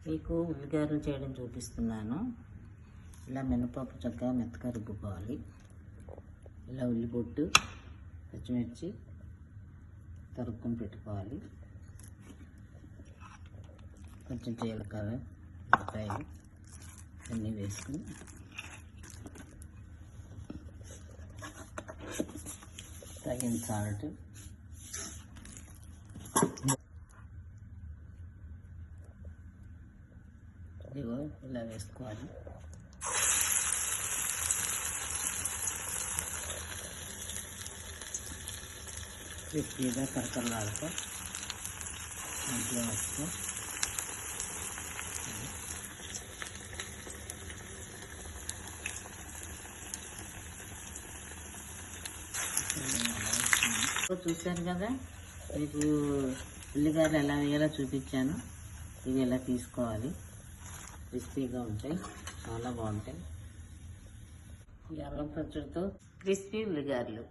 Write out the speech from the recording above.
మీకు ఉల్లిగారెలు చేయడం చూపిస్తున్నాను. ఇలా మినపప్పు చక్కగా మెత్తగా రుబ్బుకోవాలి. ఇలా ఉల్లిపొట్టు, పచ్చిమిర్చి తరుక్కొని పెట్టుకోవాలి. కొంచెం జీలకర్ర, ఉల్లిపాయలు అన్నీ వేసుకుని తగిన సాల్ట్, ఇదిగో ఇలా వేసుకోవాలి. క్రిస్పీగా కరకరలాడుతూ ఇంట్లో వస్తూ చూశాను కదా, మీకు ఉల్లిగారెలు ఎలా వేయాలో చూపించాను. ఇవి ఎలా తీసుకోవాలి, క్రిస్పీగా ఉంటాయి, చాలా బాగుంటాయి. ఈ అల్లం పచ్చడితో క్రిస్పీ ఉల్లిగారెలు.